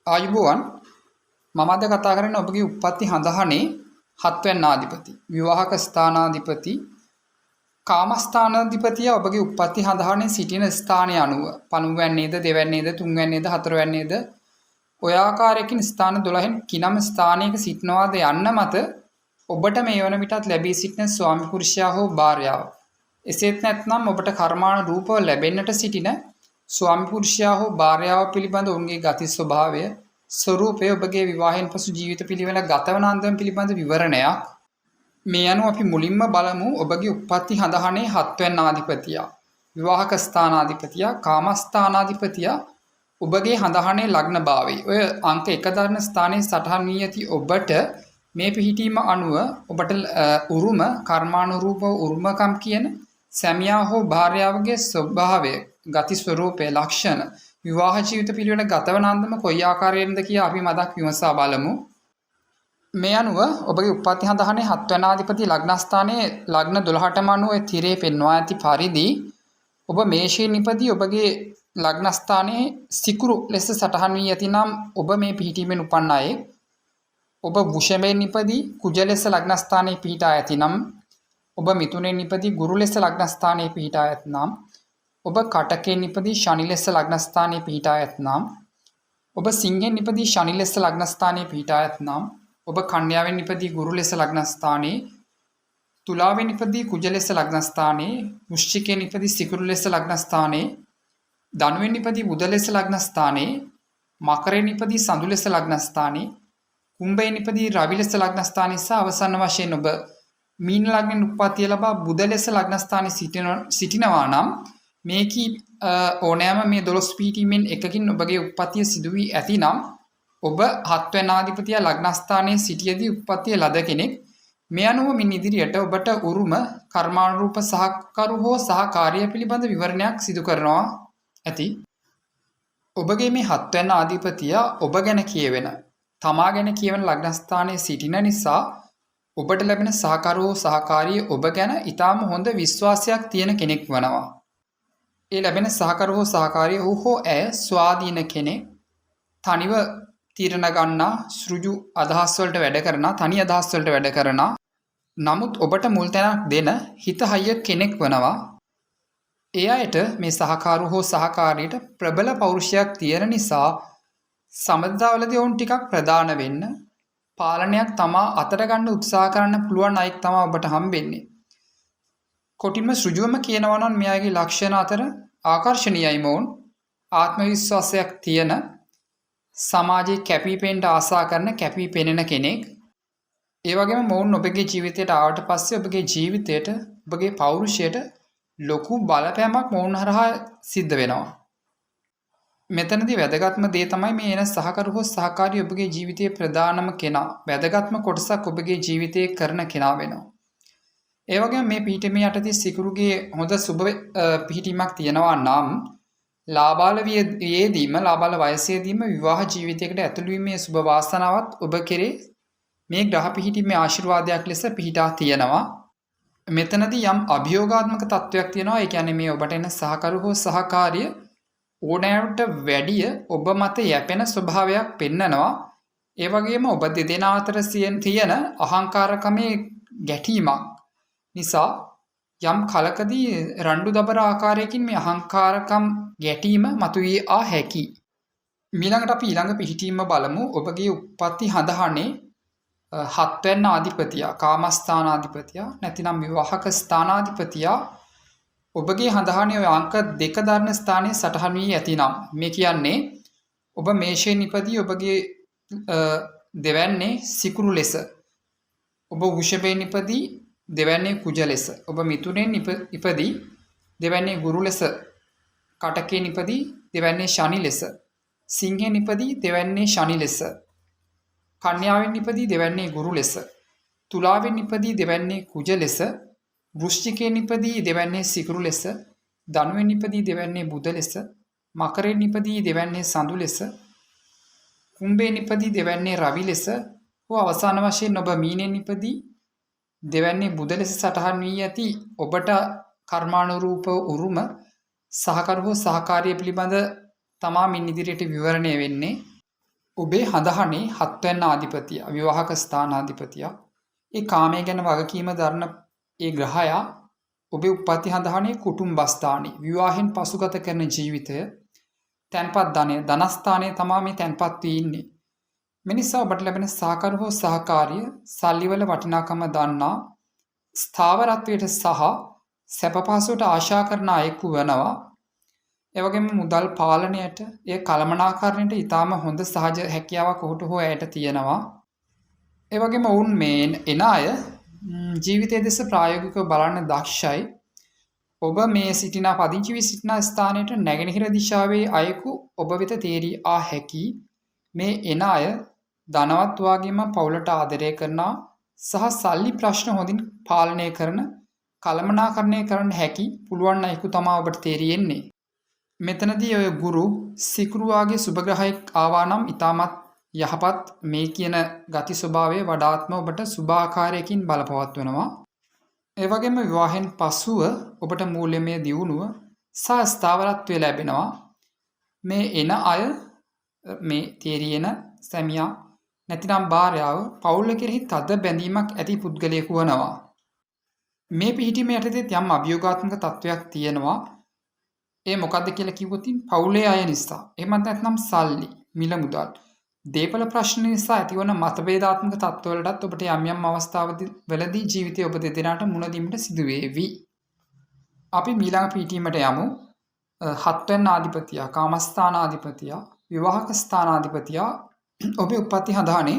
ආයුබෝවන් මම අද කතා කරන්නේ ඔබගේ උප්පත්ති හඳහනේ හත්වැන්න ආධිපති විවාහක ස්ථානාධිපති කාමස්ථානාධිපතිය ඔබගේ උප්පත්ති හඳහනේ සිටින ස්ථානය අනුව පළමුවැන්නේද දෙවැන්නේද තුන්වැන්නේද හතරවැන්නේද ඔය ආකාරයකින් ස්ථාන 12න් කිනම් ස්ථානයක සිටිනවාද යන්න මත ඔබට මේ වන විටත් ලැබී සිටින ස්වාමි පුරුෂයා හෝ භාර්යාව එසේත් නැත්නම් ඔබට කර්මාන රූපව ලැබෙන්නට සිටින ස්වාමි පුරුෂයා හෝ භාර්යාව පිළිබඳ ඔවුන්ගේ ගති ස්වභාවය ස්වરૂපය ඔබගේ විවාහයෙන් පසු ජීවිත පිළිවෙල ගතවන අන්දම පිළිබඳ විවරණයක් මේ අනුව අපි මුලින්ම බලමු ඔබගේ උප්පත්ති හඳහනේ හත්වැන්න ආධිපතියා විවාහක ස්ථානාධිපතියා කාමස්ථානාධිපතියා ඔබගේ හඳහනේ ලග්න භාවය ඔය අංක 1 දරන ස්ථානයේ සටහන් වී ඇති ඔබට මේ පිහිටීම අනුව ඔබට උරුම කර්මානුරූපව උරුමකම් කියන සැමියා හෝ භාර්යාවගේ ස්වභාවය ගති ස්වરૂපය ලක්ෂණ විවාහ ජීවිත පිළිවෙල ගතවන අන්දම කොයි ආකාරයෙන්ද කියා අපි මදක් විමසා බලමු. මේ අනුව ඔබගේ උප්පත්ති හඳහනේ හත්වැන්න ආධිපති ලග්නස්ථානයේ ලග්න 12ටම අනුව තිරේ පෙන්වා ඇති පරිදි ඔබ මේෂයේ නිපදී ඔබගේ ලග්නස්ථානයේ සිකුරු ලෙස සටහන් වී ඇතිනම් ඔබ මේ පිහිටීමෙන් උපන් අයෙක්. ඔබ වෘෂභයෙන් නිපදී කුජ ලෙස ලග්නස්ථානයේ පිහිටා ඇතිනම් ඔබ මිථුනයෙන් නිපදී ගුරු ලෙස ලග්නස්ථානයේ පිහිටා ඇතනම් ඔබ කටකයෙන් නිපදී ශනි ලෙස ලග්නස්ථානයේ පිහිටා ඇතනම් ඔබ සිංහෙන් නිපදී ශනි ලෙස ලග්නස්ථානයේ පිහිටා ඇතනම් ඔබ කන්‍යාවෙන් නිපදී ගුරු ලෙස ලග්නස්ථානයේ තුලාවෙන් නිපදී කුජ ලෙස ලග්නස්ථානයේ වෘශ්චිකයෙන් නිපදී සිකුරු ලෙස ලග්නස්ථානයේ ධනුවෙන් නිපදී බුධ ලෙස ලග්නස්ථානයේ මකරයෙන් නිපදී සඳු ලෙස ලග්නස්ථානයේ කුම්භයෙන් නිපදී රවි ලෙස ලග්නස්ථානයේ සහ අවසන් වශයෙන් ඔබ මීන ලග්නෙන් උප්පත්තිය ලබා බුධ ලෙස ලග්නස්ථානයේ සිටිනවා නම් මේකී ඕනෑම මේ 12 පිහිටීමෙන් එකකින් ඔබගේ උප්පත්තිය සිදු වී ඇතිනම් ඔබ හත්වැන්න ආධිපතියා ලග්නස්ථානයේ සිටියදී උප්පත්තිය ලද කෙනෙක්. මේ අනුව මින් ඉදිරියට ඔබට උරුම කර්මානුරූප සහකරු හෝ සහකාරිය පිළිබඳ විවරණයක් සිදු කරනවා ඇති. ඔබගේ මේ හත්වැන්න ආධිපතියා ඔබ ගැන කියවෙන තමා ගැන කියවන ලග්නස්ථානයේ සිටින නිසා ඔබට ලැබෙන සහකරු හෝ සහකාරිය ඔබ ගැන ඊටාම හොඳ විශ්වාසයක් තියෙන කෙනෙක් වනවා. ඒ ලැබෙන සහකරු හෝ සහකාරිය ඔහු හෝ ඇය ස්වාධීන කෙනෙක්, තනිව තීරණ ගන්නා, සෘජු අදහස් වලට වැඩ කරන, තනි අදහස් වලට වැඩ කරන, නමුත් ඔබට මුල් තැනක් දෙන හිතහයිය කෙනෙක් වනවා. ඒ අයට මේ සහකරු හෝ සහකාරියට ප්‍රබල පෞරුෂයක් තියෙන නිසා සමදතාවලදී ඔවුන් ටිකක් ප්‍රදාන වෙන්න, පාලනයක් තමා අතට ගන්න උත්සාහ කරන්න පුළුවන් අයෙක් තමයි ඔබට හම්බෙන්නේ. කොටින්ම සෘජුවම කියනවා නම් මෙයාගේ ලක්ෂණ අතර ආකර්ශනීයයි මොවුන්, ආත්ම විශ්වාසයක් තියෙන, සමාජයේ කැපිපෙන්න ආසා කරන කැපී පෙනෙන කෙනෙක්. ඒ වගේම මොවුන් ඔබගේ ජීවිතයට ආවට පස්සේ ඔබගේ ජීවිතයට ඔබගේ පෞරුෂයට ලොකු බලපෑමක් මොවුන් හරහා සිද්ධ වෙනවා. මෙතනදී වැදගත්ම දේ තමයි මේ එන සහකරු හෝ සහකාරිය ඔබගේ ජීවිතයේ ප්‍රධානම කෙනා, වැදගත්ම කොටසක් ඔබගේ ජීවිතයේ කරන කෙනා වෙනවා. ඒ වගේම මේ පිහිටීමේ යටතේ සිකුරුගේ හොඳ සුබ පිහිටීමක් තියෙනවා නම් ලාබාල ලාබාල වයසේදීම විවාහ ජීවිතයකට ඇතුළු වීමේ සුබ වාසනාවත් ඔබ කෙරේ මේ ග්‍රහ පිහිටීමේ ආශිර්වාදයක් ලෙස පිහිටා තියෙනවා. මෙතනදී යම් අභියෝගාත්මක තත්වයක් තියෙනවා. ඒ කියන්නේ මේ ඔබට එන සහකරු හෝ සහකාරිය ඕනෑවට වැඩිය ඔබ මත යැපෙන ස්වභාවයක් පෙන්නනවා. ඒ වගේම ඔබ දෙදෙනා අතර තියෙන අහංකාරකමේ ගැටීමක් නිසා යම් කලකදී රණ්ඩු දබර ආකාරයකින් මේ අහංකාරකම් ගැටීම මතුවී ආ හැකි. ඊළඟට අපි ඊළඟ පිහිටීම බලමු. ඔබගේ උප්පත්ති හඳහනේ හත්වැන්න ආධිපතියා කාමස්ථානාධිපතියා නැතිනම් විවාහක ස්ථානාධිපතියා ඔබගේ හඳහනේ ඔය අංක 2 දරන ස්ථානයේ සටහන් වී ඇතිනම් මේ කියන්නේ ඔබ මේෂයෙන් නිපදී ඔබගේ දෙවැන්නේ සිකුරු ලෙස, ඔබ වෘෂභයෙන් නිපදී දෙවැන්නේ කුජ ලෙස, ඔබ මිථුනයෙන් ඉපදී දෙවැන්නේ ගුරු ලෙස, කටකයෙන් නිපදී දෙවැන්නේ ශනි ලෙස, සිංහෙන් නිපදී දෙවැන්නේ ශනි ලෙස, කන්‍යාවෙන් නිපදී දෙවැන්නේ ගුරු ලෙස, තුලාවෙන් නිපදී දෙවැන්නේ කුජ ලෙස, වෘශ්චිකයෙන් නිපදී දෙවැන්නේ සිකුරු ලෙස, ධනුවෙන් නිපදී දෙවැන්නේ බුධ ලෙස, මකරයෙන් නිපදී දෙවැන්නේ සඳු ලෙස, කුම්භයෙන් නිපදී දෙවැන්නේ රවි ලෙස, හෝ අවසාන වශයෙන් ඔබ මීනෙන් නිපදී දෙවැන්නේ බුධ ලෙස සටහන් වී ඇති ඔබට කර්මානුරූප උරුම සහකරු හෝ සහකාරිය පිළිබඳ තමා මින් ඉදිරියට විවරණය වෙන්නේ. ඔබේ හඳහනේ 7 වෙනි ආධිපතිය විවාහක ස්ථානාධිපතිය ඒ කාමය ගැන වගකීම දරන ඒ ග්‍රහයා ඔබේ උප්පත්ති හඳහනේ කුටුම්බ ස්ථානයේ විවාහෙන් පසු ගත කරන ජීවිතය තැන්පත් ධනය ධනස්ථානයේ තමා මේ තැන්පත් වී ඉන්නේ. මේ නිසා ඔබට ලැබෙන සහකාර හෝ සහකාරිය සල්ලිවල වටිනාකම දන්නා ස්ථාවරත්වයට සහ සැප පහසුවට ආශා කරන අයෙකු වෙනවා. ඒ වගේම මුදල් පාලනයට ඒ කළමනාකරණයට ඊටාම හොඳ සහජ හැකියාවක් ඔහුට හෝ ඇයට තියෙනවා. ඒ වගේම ඔවුන් මේ එන අය ජීවිතයේ දෙස ප්‍රායෝගිකව බලන්න දක්ෂයි. ඔබ මේ සිටින පදිංචි වී සිටින ස්ථානයට නැගෙනහිර දිශාවේ අයෙකු ඔබ වෙත තේරී ආ හැකි. මේ එන අය ධනවත් වගේම පවුලට ආදරය කරනා සහ සල්ලි ප්‍රශ්න හොඳින් පාලනය කරන කළමනාකරණය කරන්න හැකි පුළුවන් අයෙකු තමා ඔබට තේරෙන්නේ. මෙතනදී ඔය ගුරු සිකුරුවාගේ සුභග්‍රහයෙක් ආවා නම් ඊටමත් යහපත් මේ කියන ගති ස්වභාවය වඩාත්ම ඔබට සුභාකාරයකින් බලපවත්වනවා. ඒ වගේම විවාහයෙන් පසුව ඔබට මූල්‍යමය දියුණුව සහ ස්ථාවරත්වය ලැබෙනවා. මේ එන අය මේ තේරියන සැමියා නැතිනම් භාර්යාව පවුල කෙරෙහි තද බැඳීමක් ඇති පුද්ගලයෙකු වනවා. මේ පිහිටීම යටතේ යම් අභියෝගාත්මක තත්වයක් තියෙනවා. ඒ මොකක්ද කියලා කිව්වොත් පවුලේ අය නිසා. එහෙමත් නැත්නම් සල්ලි, මිල මුදල්, දේපල ප්‍රශ්න නිසා ඇතිවන මතභේදාත්මක තත්ත්වවලටත් ඔබට යම් යම් අවස්ථාවලදී ජීවිතයේ ඔබ දෙදෙනාට මුණ දීමට සිදු වේවි. අපි ඊළඟ පිහිටීමට යමු. 7 වෙනි ආධිපතිය, කාමස්ථානාධිපතිය, විවාහක ස්ථානාධිපතිය ඔබේ උප්පත්ති හඳහනේ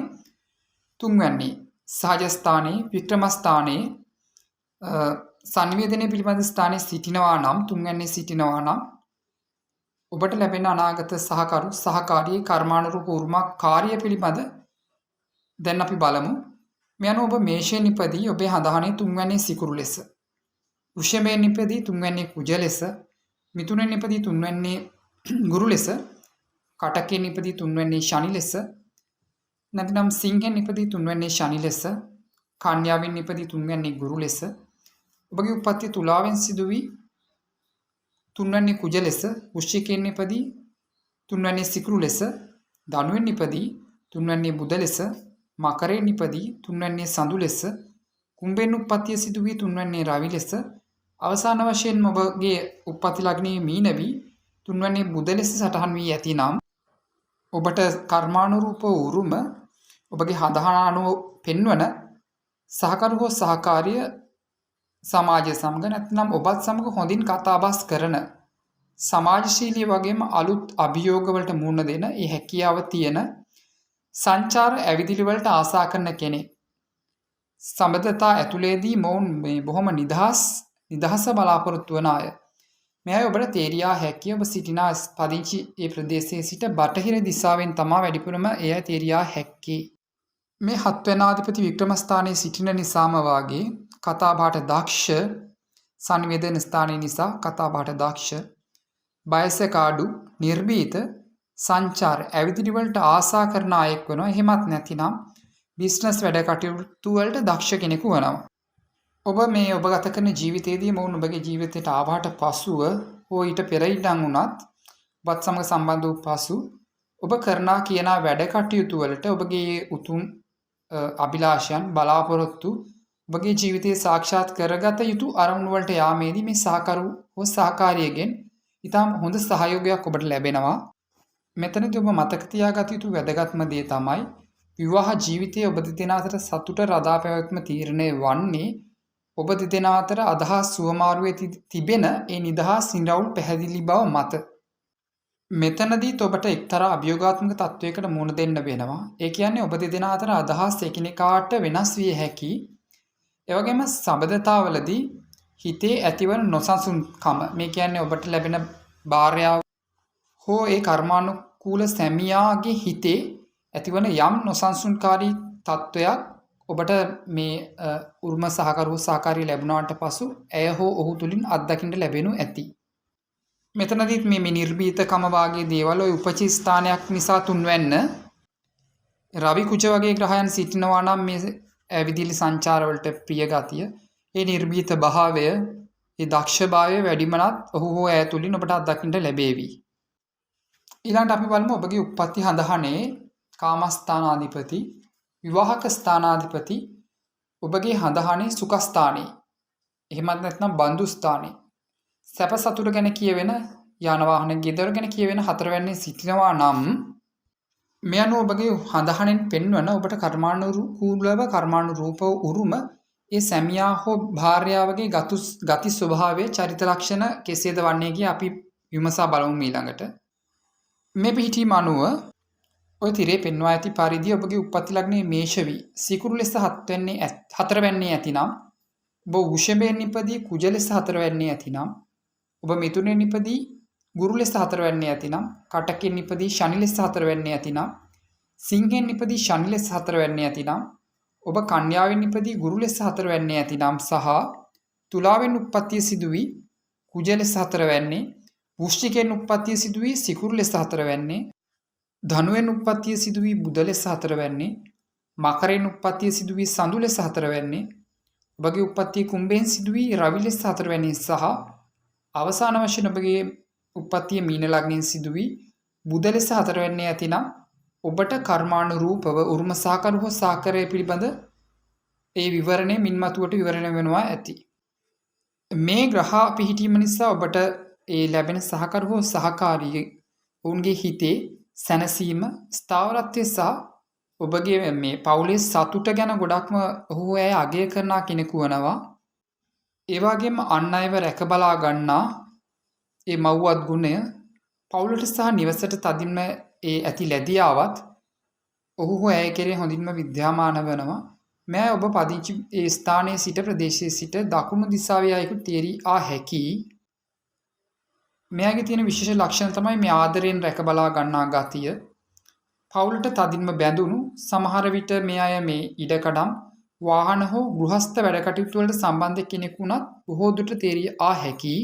3 වෙනි සහජ ස්ථානයේ වික්‍රම ස්ථානයේ සංවේදනයේ පිළිබඳ ස්ථානයේ සිටිනවා නම් 3 වෙනි සිටිනවා නම් ඔබට ලැබෙන අනාගත සහකරු සහකාරී කර්මානුරූප උරුමක් කාර්ය පිළිබඳ දැන් අපි බලමු. මේ අනුව ඔබ මේෂයෙන් ඉපදී ඔබේ හඳහනේ 3 වෙනි සිකුරු ලෙස, වෘෂභයෙන් ඉපදී 3 වෙනි කුජ ලෙස, මිථුනෙන් ඉපදී 3 වෙනි ගුරු ලෙස, කටකයෙන් ඉපදී 3 වෙනි ශනි ලෙස, නැත්නම් සිංහෙන් ඉපදී 3 වෙනි ශනි ලෙස, කන්‍යාවෙන් ඉපදී 3 වෙනි ගුරු ලෙස, ඔබගේ උප්පත්ති තුලාවෙන් සිදු වී 3 වෙනි කුජ ලෙස, වෘශ්චිකයෙන් ඉපදී 3 වෙනි සිකුරු ලෙස, ධනුවෙන් ඉපදී 3 වෙනි බුධ ලෙස, මකරයෙන් ඉපදී 3 වෙනි සඳු ලෙස, කුම්භයෙන් උප්පත්තිය සිදු වී 3 වෙනි රවි ලෙස, අවසාන වශයෙන් ඔබගේ උප්පත්ති ලග්නයේ මීන වී 3 වෙනි බුධ ලෙස සටහන් වී ඇතිනම් ඔබට කර්මානුරූප උරුම ඔබගේ හඳහන අනුව පෙන්වන සහකරු හෝ සහකාරිය සමාජය සමග නැත්නම් ඔබත් සමග හොඳින් කතාබස් කරන සමාජශීලී වගේම අලුත් අභියෝගවලට මුහුණ දෙන ඒ හැකියාව තියෙන සංචාර ඇවිදිලි වලට ආසා කරන කෙනෙක්. සම්බන්ධතා ඇතුළේදී මොවුන් මේ බොහොම නිදහස බලාපොරොත්තු වන අය. මේ අය ඔබට තේරියා හැකිය. ඔබ සිටින පදිංචි ඒ ප්‍රදේශයේ සිට බටහිර දිශාවෙන් තමා වැඩිපුරම ඒ අය තේරියා හැක්කේ. මේ 7 වෙනි ආධිපති වික්‍රම ස්ථානයේ සිටින නිසාම වාගේ කතාබහට දක්ෂ, සංවේදන ස්ථානයේ නිසා කතාබහට දක්ෂ, බයසක අඩු, නිර්භීත, සංචාර ඇවිදිලි වලට ආසා කරන අයෙක් වෙනවා. එහෙමත් නැතිනම් බිස්නස් වැඩ කටයුතු වලට දක්ෂ කෙනෙකු වෙනවා. ඔබ මේ ඔබ ගත කරන ජීවිතයේදී මොවුන් ඔබගේ ජීවිතයට ආවට පසුව හෝ ඊට පෙර ඉඳන් උනත් ඔබත් සමග සම්බන්ධ වූ පසු ඔබ කරනා කියන වැඩ කටයුතු වලට ඔබගේ උතුම් අභිලාෂයන් බලාපොරොත්තු ඔබගේ ජීවිතයේ සාක්ෂාත් කරගත යුතු අරමුණු වලට යාමේදී මේ සහකරු හෝ සහකාරියගෙන් ඉතාම හොඳ සහයෝගයක් ඔබට ලැබෙනවා. මෙතනදී ඔබ මතක තියාගත යුතු වැදගත්ම දේ තමයි විවාහ ජීවිතයේ ඔබ දෙදෙනා අතර සතුට රඳා පැවැත්ම තීරණය වන්නේ ඔබ දෙදෙනා අතර අදහස් සුවමාරුවේ තිබෙන ඒ නිදහස් නිරවුල් පැහැදිලි බව මත. මෙතනදීත් ඔබට එක්තරා අභියෝගාත්මක තත්වයකට මුහුණ දෙන්න වෙනවා. ඒ කියන්නේ ඔබ දෙදෙනා අතර අදහස් එකිනෙකාට වෙනස් විය හැකි. ඒ වගේම සම්බන්ධතාවලදී හිතේ ඇතිවන නොසන්සුන්කම, මේ කියන්නේ ඔබට ලැබෙන භාර්යාව හෝ ඒ කර්මානුකූල සැමියාගේ හිතේ ඇතිවන යම් නොසන්සුන්කාරී තත්වයක් ඔබට මේ උරුම සහකරු සහකාරිය ලැබුණාට පසු ඇය හෝ ඔහු තුලින් අත්දකින්න ලැබෙනු ඇති. මෙතනදීත් මේ නිර්භීතකම වාගේ දේවල් ඔය උපචි ස්ථානයක් නිසා 3 වෙන්න රවි කුජ වගේ ග්‍රහයන් සිටිනවා නම් මේ ඇවිදිලි සංචාර වලට ප්‍රිය ගතිය, ඒ නිර්භීත භාවය, ඒ දක්ෂභාවය වැඩිමනත් ඔහු හෝ ඇය තුලින් ඔබට අත්දකින්න ලැබේවි. ඊළඟට අපි බලමු ඔබගේ උප්පත්ති හඳහනේ කාමස්ථානාධිපති, විවාහක ස්ථානාධිපති, ඔබගේ හඳහනේ සුඛස්ථානයේ, එහෙමත් නැත්නම් බන්දු ස්ථානයේ, සැප සතුට ගැන කියවෙන යාන වාහන ගෙදර ගැන කියවෙන හතරවැන්නේ සිටිනවා නම් මේ අනුව ඔබගේ හඳහනෙන් පෙන්වන ඔබට කර්මානුකූලව කර්මානුරූපව උරුම ඒ සැමියා හෝ භාර්යාවගේ ගති ස්වභාවයේ චරිත ලක්ෂණ කෙසේද වන්නේ කිය අපි විමසා බලමු ඊළඟට. මේ පිහිටීම අනුව ඔය තිරේ පෙන්වා ඇති පරිදි ඔබගේ උප්පත්ති ලග්නයේ මේෂ වී සිකුරු ලෙස හතරවැන්නේ ඇතිනම්, ඔබ වෘෂභයෙන් නිපදී කුජ ලෙස හතරවැන්නේ ඇතිනම්, ඔබ මිථුනයෙන් නිපදී ගුරු ලෙස හතරවැන්නේ ඇතිනම්, කටකයෙන් නිපදී ශනි ලෙස හතරවැන්නේ ඇතිනම්, සිංහයෙන් නිපදී ශනි ලෙස හතරවැන්නේ ඇතිනම්, ඔබ කන්‍යාවෙන් නිපදී ගුරු ලෙස හතරවැන්නේ ඇතිනම් සහ තුලාවෙන් උප්පත්තිය සිදු වී කුජ ලෙස හතරවැන්නේ, වෘශ්චිකයෙන් උප්පත්තිය සිදු වී සිකුරු ලෙස හතරවැන්නේ, ධනුවෙන් උප්පත්තිය සිදු වී බුධ ලෙස හතරවැන්නේ, මකරයෙන් උප්පත්තිය සිදු වී සඳු ලෙස හතරවැන්නේ, ඔබගේ උප්පත්තිය කුම්භයෙන් සිදු වී රවි ලෙස හතරවැන්නේ සහ අවසාන වශයෙන් ඔබගේ උප්පත්තිය මීන ලග්නයෙන් සිදු වී බුධ ලෙස හතරවැන්නේ ඇතිනම් ඔබට කර්මානුරූපව උරුම සහකරු හෝ සහකරය පිළිබඳ ඒ විවරණය මින්මතුවට විවරණය වෙනවා ඇති. මේ ග්‍රහ පිහිටීම නිසා ඔබට ඒ ලැබෙන සහකරු හෝ සහකාරී ඔවුන්ගේ හිතේ සැනසීම, ස්ථාවරත්වය සහ ඔබගේ මේ පවුලේ සතුට ගැන ගොඩක්ම ඔහු ඇය අගය කරන කෙනෙකු වනවා. ඒ වගේම අන් අයව රැක බලා ගන්නා ඒ මව්වත් ගුණය පවුලට සහ නිවසට තදින්ම ඒ ඇති ලැබියාවත් ඔහු ඇය කෙරේ හොඳින්ම විද්‍යාමාන වෙනවා. මෑ ඔබ පදිංචි ඒ ස්ථානයේ සිට ප්‍රදේශයේ සිට දකුණු දිසාවේ අයෙකු තේරී හැකි. මෙයාගේ තියෙන විශේෂ ලක්ෂණ තමයි මේ ආදරයෙන් රැක බලා ගන්නා ගතිය. පවුලට තදින්ම බැඳුණු, සමහර විට මේ අය මේ ඉඩකඩම්, වාහන හෝ ගෘහස්ත වැඩ කටයුතු වලට සම්බන්ධ කෙනෙකු වුණත් බොහෝ දුරට තේරිය හැකි.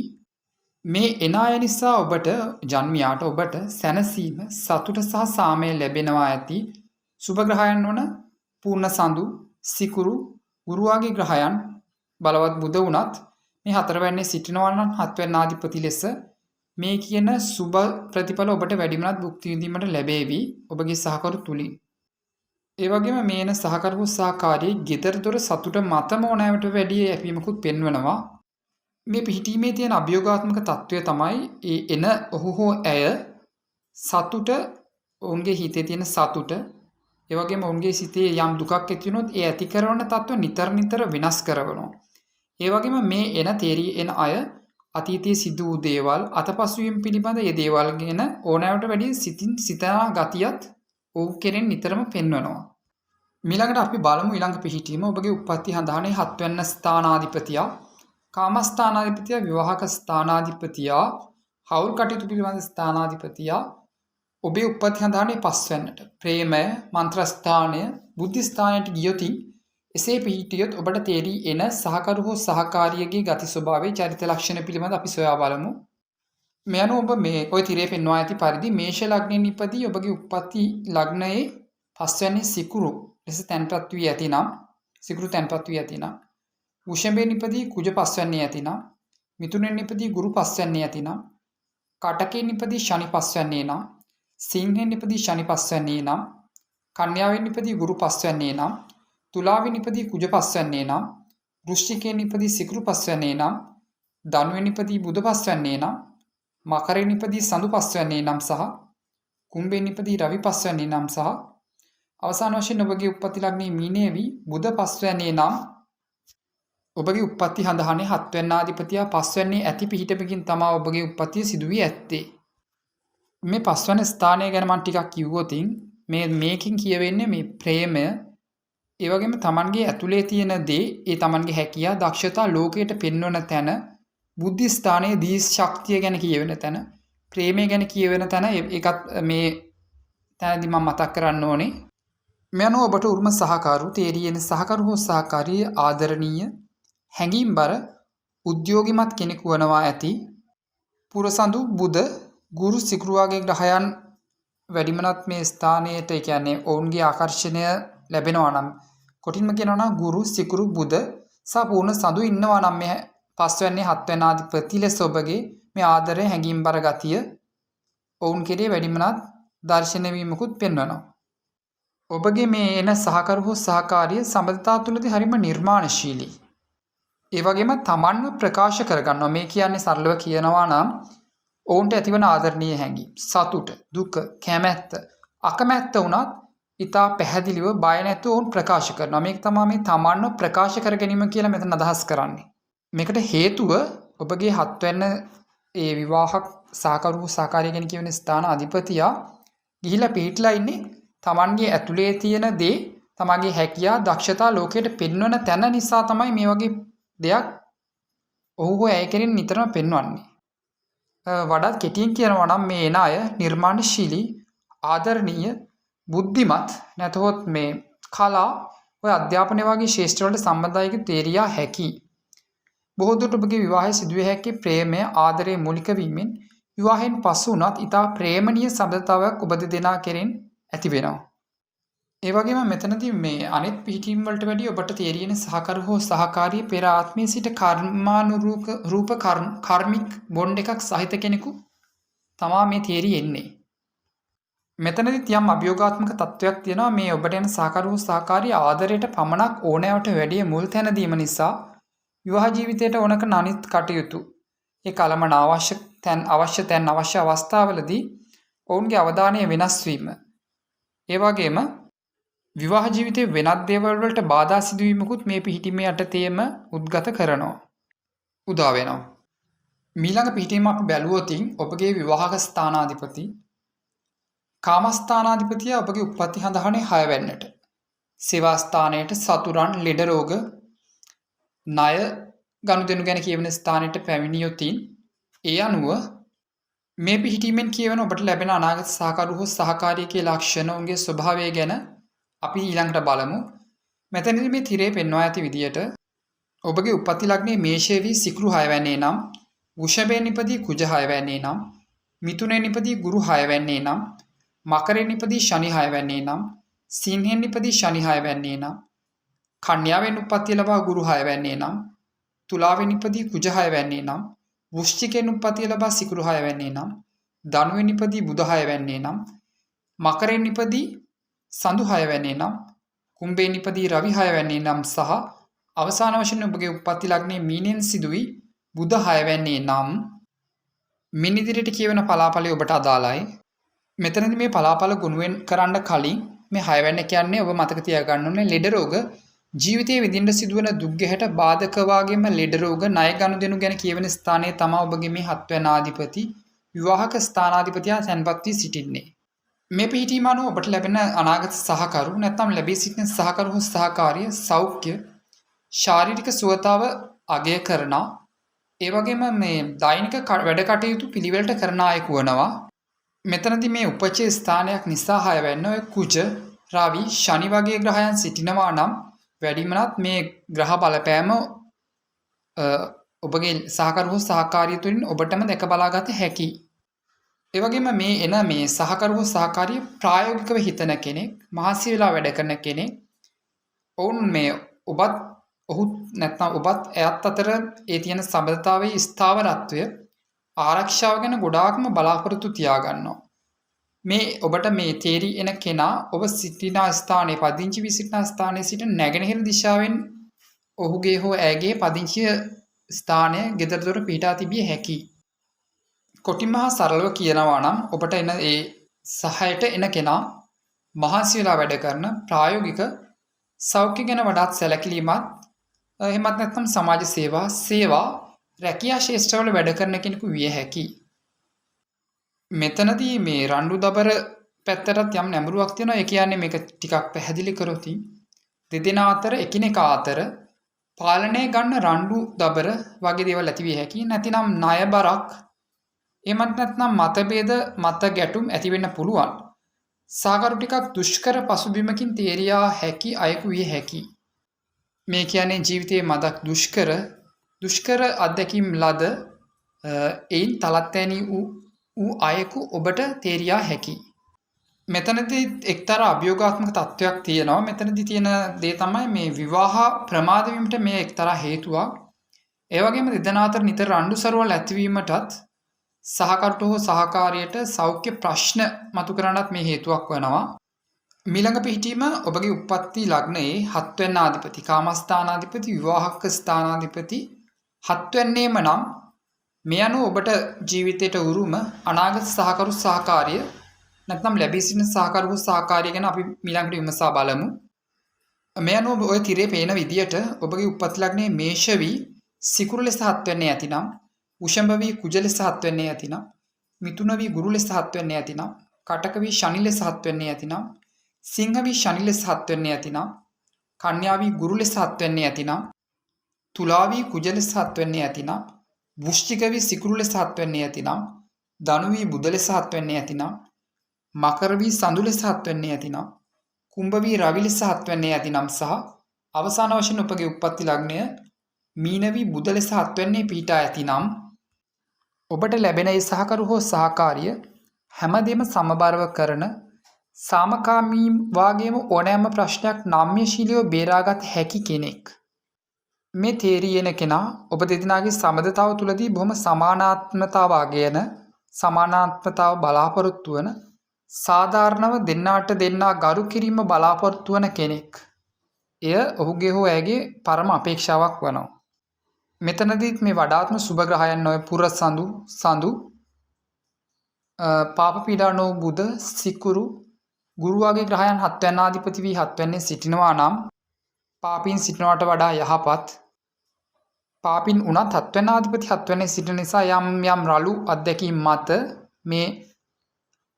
මේ එන අය නිසා ඔබට ජන්මියාට ඔබට සැනසීම, සතුට සහ සාමය ලැබෙනවා ඇති. සුබ ග්‍රහයන් වන පූර්ණ සඳු, සිකුරු, ගුරු ආදී ග්‍රහයන් බලවත් බුධ වුණත් මේ හතරවැන්නේ සිටිනවා නම් හත්වැන්නාධිපති ලෙස මේ කියන සුබ ප්‍රතිඵල ඔබට වැඩිමනත් භුක්ති විඳීමට ලැබේවි ඔබගේ සහකරු තුලින්. ඒ වගේම මේ එන සහකරු සහකාරී ගෙදර දොර සතුට මතම ඕනෑමට වැඩි යැපීමකුත් පෙන්වනවා. මේ පිහිටීමේ තියෙන අභියෝගාත්මක තත්ත්වය තමයි ඒ එන ඔහු හෝ ඇය සතුට, ඔවුන්ගේ හිතේ තියෙන සතුට, ඒ වගේම ඔවුන්ගේ සිතේ යම් දුකක් ඇති වුණොත් ඒ ඇති කරන තත්ත්ව නිතර වෙනස් කරනවා. ඒ වගේම මේ එන තේරී එන අය අතීතයේ සිදු වූ දේවල්, අතපසුවීම් පිළිබඳ ඒ දේවල් ගැන ඕනෑමට වැඩි සිතනා ගතියත් ඔවුන් කෙරෙන් නිතරම පෙන්වනවා. ඊළඟට අපි බලමු ඊළඟ පිහිටීම ඔබගේ උප්පත්ති හඳහනේ හත්වැන්න ස්ථානාධිපතියා, කාමස්ථානාධිපතියා, විවාහක ස්ථානාධිපතියා, හවුල් කටයුතු පිළිබඳ ස්ථානාධිපතියා ඔබේ උප්පත්ති හඳහනේ පස්වැන්නට ප්‍රේමය, මන්ත්‍රස්ථානය, බුද්ධි ස්ථානයට ගියොතින් එසේ පිහිටියොත් ඔබට තේරී එන සහකරු හෝ සහකාරියගේ ගති ස්වභාවයේ චරිත ලක්ෂණ පිළිබඳ අපි සොයා බලමු. මේ අනුව ඔබ මේ ඔය තිරේ පෙන්වා ඇති පරිදි මේෂ ලග්නයෙන් ඉපදී ඔබගේ උප්පත්ති ලග්නයේ පස්වැන්නේ සිකුරු ලෙස තැන්පත් වී ඇතිනම්, සිකුරු තැන්පත් වී ඇතිනම්, වෘෂභයෙන් ඉපදී කුජ පස්වැන්නේ ඇතිනම්, මිථුනයෙන් ඉපදී ගුරු පස්වැන්නේ ඇතිනම්, කටකයෙන් ඉපදී ශනි පස්වැන්නේ නම්, සිංහයෙන් ඉපදී ශනි පස්වැන්නේ නම්, කන්‍යාවෙන් ඉපදී ගුරු පස්වැන්නේ නම්, තුලාවෙන් ඉපදී කුජ පස්වැන්නේ නම්, වෘශ්චිකයෙන් ඉපදී සිකුරු පස්වැන්නේ නම්, ධනුවෙන් ඉපදී බුධ පස්වැන්නේ නම්, මකරයෙන් ඉපදී සඳු පස්වැන්නේ නම් සහ කුම්භයෙන් ඉපදී රවි පස්වැන්නේ නම් සහ අවසාන වශයෙන් ඔබගේ උප්පත්ති ලග්නයේ මීනයේ වී බුධ පස්වැන්නේ නම් ඔබගේ උප්පත්ති හඳහනේ හත්වැන්නාධිපතියා පස්වැන්නේ ඇති පිහිටපකින් තමා ඔබගේ උප්පත්තිය සිදු වී ඇත්තේ. මේ පස්වැන්න ස්ථානය ගැන මම ටිකක් කිව්වොතින් මේකින් කියවෙන්නේ මේ ප්‍රේමය, ඒ වගේම තමන්ගේ ඇතුලේ තියෙන දේ, ඒ තමන්ගේ හැකියා, දක්ෂතා ලෝකයට පෙන්වන තැන, බුද්ධි ස්ථානයේ දී ශක්තිය ගැන කියවෙන තැන, ප්‍රේමය ගැන කියවෙන තැන, ඒකත් මේ තැනදී මම මතක් කරන්න ඕනේ. මේ අනුව ඔබට උරුම සහකාරු, තේරියෙන සහකරු හෝ සහකාරිය ආදරණීය, හැඟීම්බර, උද්‍යෝගිමත් කෙනෙකු වනවා ඇති. පුරසඳු, බුධ, ගුරු, සිකුරු වගේ ග්‍රහයන් වැඩිමනත් මේ ස්ථානයට, ඒ කියන්නේ ඔවුන්ගේ ආකර්ෂණය ලැබෙනවා නම්, කොටින්ම කියනවා නම් ගුරු, සිකුරු, බුධ සහ පූර්ණ සඳු ඉන්නවා නම් මේ පස්වැන්නේ හත්වැන්නාධිපති ලෙස ඔබගේ මේ ආදරය, හැඟීම්බර ගතිය ඔවුන් කෙරේ වැඩිමනත් දර්ශනය වීමකුත් පෙන්වනවා. ඔබගේ මේ එන සහකරු හෝ සහකාරිය සබඳතා තුළදී හරිම නිර්මාණශීලී. ඒ වගේම තමන්ව ප්‍රකාශ කරගන්නවා. මේ කියන්නේ සරලව කියනවා නම් ඔවුන්ට ඇතිවන ආදරණීය හැඟීම්, සතුට, දුක, කැමැත්ත, අකමැත්ත වුණත් ඉතා පැහැදිලිව බය නැතුව ඔවුන් ප්‍රකාශ කරනවා. මේක තමයි මේ තමන්ව ප්‍රකාශ කර ගැනීම කියලා මෙතන අදහස් කරන්නේ. මේකට හේතුව ඔබගේ 7 වෙනි ඒ විවාහක සහකරු සහකාරිය ගැන කියවෙන ස්ථාන අධිපතියා ගිහිලා පිහිටලා ඉන්නේ තමන්ගේ ඇතුලේ තියෙන දේ, තමන්ගේ හැකියා, දක්ෂතා ලෝකයට පෙන්වන තැන නිසා තමයි මේ වගේ දෙයක් ඔහු ඇය කෙරෙන් නිතරම පෙන්වන්නේ. වඩාත් කෙටියෙන් කියනවා නම් මේ එන අය නිර්මාණශීලී, ආදරණීය, බුද්ධිමත්, නැතහොත් මේ කලා, ඔය අධ්‍යාපනය වගේ ශේෂ්ත්‍රවලට සම්බන්ධයක තේරියා හැකි. බොහෝ දුරට ඔබගේ විවාහය සිදුවිය හැකි ප්‍රේමය, ආදරය මූලික වීමෙන් විවාහයෙන් පසු වුණත් ඉතා ප්‍රේමණීය සබඳතාවයක් ඔබ දෙදෙනා කෙරෙන් ඇති වෙනවා. ඒ වගේම මෙතනදී මේ අනිත් පිහිටීම් වලට වැඩිය ඔබට තේරියන සහකරු හෝ සහකාරිය පෙර ආත්මයේ සිට කර්මානුරූප කර්මික බොන්ඩ් එකක් සහිත කෙනෙකු තමා මේ තේරිය එන්නේ. මෙතනදිත් යම් අභියෝගාත්මක තත්වයක් තියෙනවා. මේ ඔබට යන සහකරු හෝ සහකාරිය ආදරයට පමණක් ඕනෑවට වැඩිය මුල් තැන දීම නිසා විවාහ ජීවිතයට ඕන කරන අනිත් කටයුතු, ඒ කලමන අවශ්‍ය අවස්ථාවලදී ඔවුන්ගේ අවධානය වෙනස් වීම, ඒ වගේම විවාහ ජීවිතයේ වෙනත් දේවල් වලට බාධා සිදුවීමකුත් මේ පිහිටීමේ යටතේම උද්ගත කරනවා, උදා වෙනවා. මීළඟ පිහිටීම අපි බැලුවොත් ඔබගේ විවාහක ස්ථානාධිපති කාමස්ථානාධිපතිය ඔබගේ උප්පත්ති හඳහනේ 6 වෙන්නට, සේවා ස්ථානයට සතුරන්, ලෙඩ රෝග, ණය ගනුදෙනු ගැන කියවෙන ස්ථානයට පැමිණියොත් ඒ අනුව මේ පිහිටීමෙන් කියවන ඔබට ලැබෙන අනාගත සහකරු හෝ සහකාරියගේ ලක්ෂණ, ඔවුන්ගේ ස්වභාවය ගැන අපි ඊළඟට බලමු. මෙතනදී මේ තිරේ පෙන්වා ඇති විදියට ඔබගේ උප්පත්ති ලග්නයේ මේෂයේ වී සිකුරු 6 වැන්නේ නම්, වෘෂභයේ නිපදී කුජ 6 වැන්නේ නම්, මිථුනයේ නිපදී ගුරු 6 වැන්නේ නම්, මකරයේ නිපදී ශනි 6 වැන්නේ නම්, සිංහයෙන් නිපදී ශනි 6 වැන්නේ නම්, කන්‍යාවෙන් උප්පත්තිය ලබා ගුරු 6 වැන්නේ නම්, තුලාවෙන් නිපදී කුජ 6 වැන්නේ නම්, වෘශ්චිකයෙන් උප්පත්තිය ලබා සිකුරු 6 වැන්නේ නම්, ධනුවෙන් නිපදී බුධ 6 වැන්නේ නම්, මකරයෙන් නිපදී සඳු 6 වැන්නේ නම්, කුම්භයෙන් නිපදී රවි 6 වැන්නේ නම් සහ අවසාන වශයෙන් ඔබගේ උප්පත්ති ලග්නයේ මීනෙන් සිදුවි බුධ 6 වැන්නේ නම් මින් ඉදිරියට කියවෙන පලාපලය ඔබට අදාළයි. මෙතනදී මේ පලාපල ගුණවෙන් කරන්න කලින් මේ 6 වැන්න කියන්නේ ඔබ මතක තියාගන්න ඕනේ ලෙඩ රෝග, ජීවිතයේ විඳින්න සිදුවන දුක් ගැහැට බාධක වාගේම ලෙඩ රෝග, ණය ගනුදෙනු ගැන කියවෙන ස්ථානයේ තමයි ඔබගේ මේ 7 වෙනි ආධිපති විවාහක ස්ථානාධිපතියා තැන්පත් වී සිටින්නේ. මේ පිහිටීම අනුව ඔබට ලැබෙන අනාගත සහකරු නැත්නම් ලැබී සිටින සහකරු හෝ සහකාරිය සෞඛ්‍ය, ශාරීරික සුවතාව අගය කරන, ඒ වගේම මේ දෛනික වැඩ කටයුතු පිළිවෙලට කරන අයෙකු වනවා. මෙතනදී මේ උපචේ ස්ථානයක් නිසා 6 වෙන්න ඔය කුජ, රවි, ශනි වගේ ග්‍රහයන් සිටිනවා නම් වැඩිමනත් මේ ග්‍රහ බලපෑම ඔබගේ සහකරු හෝ සහකාරිය තුළින් ඔබටම දැක බලාගත හැකියි. ඒ වගේම මේ එන මේ සහකරු හෝ සහකාරිය ප්‍රායෝගිකව හිතන කෙනෙක්, මහසි වෙලා වැඩ කරන කෙනෙක්, ඔවුන් මේ ඔහුත් නැත්නම් ඔබත් එයත් අතර ඒ තියෙන සම්බන්ධතාවයේ ස්ථාවරත්වය, ආරක්ෂාව ගැන ගොඩාක්ම බලාපොරොත්තු තියාගන්නවා. මේ ඔබට මේ තේරි එන කෙනා ඔබ සිටින ස්ථානයේ පදිංචි වී සිටින ස්ථානයේ සිට නැගෙනහිර දිශාවෙන් ඔහුගේ හෝ ඇයගේ පදිංචි ස්ථානය ගෙදර දොර පිහිටා තිබිය හැකියි. කොටින්ම හා සරලව කියනවා නම් ඔබට එන ඒ සහයට එන කෙනා මහන්සි වෙලා වැඩ කරන, ප්‍රායෝගික, සෞඛ්‍ය ගැන වඩාත් සැලකිලිමත්, එහෙමත් නැත්නම් සමාජ සේවා, රැකියා ශේෂ්ත්‍රවල වැඩ කරන කෙනෙකු විය හැකියි. මෙතනදී මේ රණ්ඩු දබර පැත්තටත් යම් නැඹුරුවක් තියෙනවා. ඒ කියන්නේ මේක ටිකක් පැහැදිලි කරොත් දෙදෙනා අතර එකිනෙකා අතර පාලනය ගන්න රණ්ඩු දබර වගේ දේවල් ඇති විය හැකියි. නැතිනම් ණය බරක්, එහෙමත් නැත්නම් මතභේද, මත ගැටුම් ඇති වෙන්න පුළුවන්. සහකරු ටිකක් දුෂ්කර පසුබිමකින් තේරියා හැකි අයෙකු විය හැකියි. මේ කියන්නේ ජීවිතයේ මදක් දුෂ්කර අත්දැකීම් ලද එයින් තලත්තෑනි වූ අයෙකු ඔබට තේරියා හැකියි. මෙතනදී එක්තරා අභියෝගාත්මක තත්ත්වයක් තියෙනවා. මෙතනදී තියෙන දේ තමයි මේ විවාහ ප්‍රමාද වීමට මේ එක්තරා හේතුවක්. ඒ වගේම දෙදෙනා අතර නිතර රණ්ඩු සරුවල් ඇතිවීමටත් සහකරුට හෝ සහකාරියට සෞඛ්‍ය ප්‍රශ්න මතු කරන්නත් මේ හේතුවක් වෙනවා. මීළඟ පිහිටීම ඔබගේ උප්පත්ති ලග්නයේ 7 වෙනි ආධිපති, කාමස්ථානාධිපති, විවාහක ස්ථානාධිපති 7 වෙන්නේම නම් මේ අනුව ඔබට ජීවිතයට උරුම අනාගත සහකරු සහකාරිය නැත්නම් ලැබී සිටින සහකරු සහකාරිය ගැන අපි මීළඟට විමසා බලමු. මේ අනුව ඔය තිරේ පේන විදියට ඔබගේ උප්පත්ති ලග්නයේ මේෂ වී සිකුරු ලෙස 7 වෙන්නේ ඇතිනම්, වෘෂභ වී කුජ ලෙස 7 වෙන්නේ ඇතිනම්, මිථුන වී ගුරු ලෙස 7 වෙන්නේ ඇතිනම්, කටක වී ශනි ලෙස 7 වෙන්නේ ඇතිනම්, සිංහ වී ශනි ලෙස 7 වෙන්නේ ඇතිනම්, කන්‍යා වී ගුරු ලෙස 7 වෙන්නේ ඇතිනම්, තුලා වී කුජ ලෙස 7 වෙන්නේ ඇතිනම්, වෘශ්චික වී සිකුරු ලෙස 7 වෙන්නේ ඇතිනම්, ධනු වී බුධ ලෙස 7 වෙන්නේ ඇතිනම්, මකර වී සඳු ලෙස 7 වෙන්නේ ඇතිනම්, කුම්භ වී රවි ලෙස 7 වෙන්නේ ඇතිනම් සහ අවසාන වශයෙන් ඔබගේ උප්පත්ති ලග්නය මීන වී බුධ ලෙස 7 වෙන්නේ පිහිටා ඇතිනම් ඔබට ලැබෙන ඒ සහකරු හෝ සහකාරිය හැමදේම සමබරව කරන සාමකාමී වාගේම ඕනෑම ප්‍රශ්නයක් නම්‍යශීලීව බේරාගත් හැකි කෙනෙක්. මේ තේරියන කෙනා ඔබ දෙදෙනාගේ සබඳතාව තුළදී බොහොම සමානාත්මතාව අගයන, සමානාත්මතාව බලාපොරොත්තු වන, සාධාරණව දෙන්නාට දෙන්නා ගරු කිරීම බලාපොරොත්තු වන කෙනෙක්. එය ඔහුගේ හෝ ඇගේ පරම අපේක්ෂාවක් වනවා. මෙතනදීත් මේ වඩාත්ම සුබ ග්‍රහයන් ඔය පුර සඳු පාප පීඩා නො බුධ සිකුරු ගුරු වගේ ග්‍රහයන් 7 වෙනි ආධිපති වී 7 වෙන්නේ සිටිනවා නම් පාපීන් සිටිනවට වඩා යහපත්. පාපීන් උනත් 7 වෙනි ආධිපති 7 වෙන්නේ සිටින නිසා යම් රළු අත්දැකීම් මත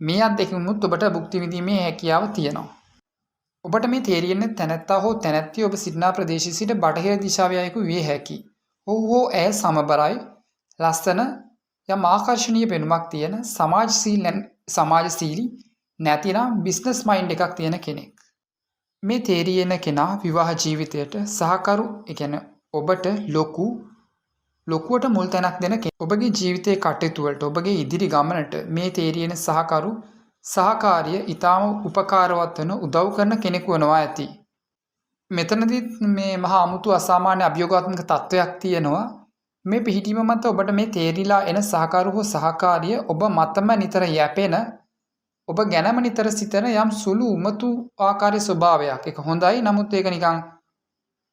මේ අත්දැකීමුත් ඔබට භුක්ති විඳීමේ හැකියාව තියෙනවා. ඔබට මේ තේරියෙන්නේ තැනැත්තා හෝ තැනැත්තිය ඔබ සිටිනා ප්‍රදේශයේ සිට බටහිර දිශාවේ අයෙකු විය හැකියි. ඔහු හෝ ඇය සමබරයි, ලස්සන, යම් ආකර්ශනීය පෙනුමක් තියෙන, සමාජශීලී නැතිනම් බිස්නස් මයින්ඩ් එකක් තියෙන කෙනෙක්. මේ තේරියෙන කෙනා විවාහ ජීවිතයට සහකරු, ඒ කියන්නේ ඔබට ලොකුවට මුල් තැනක් දෙන කෙනෙක්. ඔබගේ ජීවිතයේ කටයුතු වලට, ඔබගේ ඉදිරි ගමනට මේ තේරියෙන සහකරු සහකාරිය ඊටාම උපකාරවත් වෙන උදව් කරන කෙනෙකු වෙනවා ඇති. මෙතනදී මේ මහා අමුතු අසාමාන්‍ය අභියෝගාත්මක තත්වයක් තියෙනවා. මේ පිහිටීම මත ඔබට මේ තේරිලා එන සහකරු හෝ සහකාරිය ඔබ මතම නිතර යැපෙන, ඔබ ගැනම නිතර සිතන යම් සුළු උමතු ආකාරයේ ස්වභාවයක්. ඒක හොඳයි, නමුත් ඒක නිකන්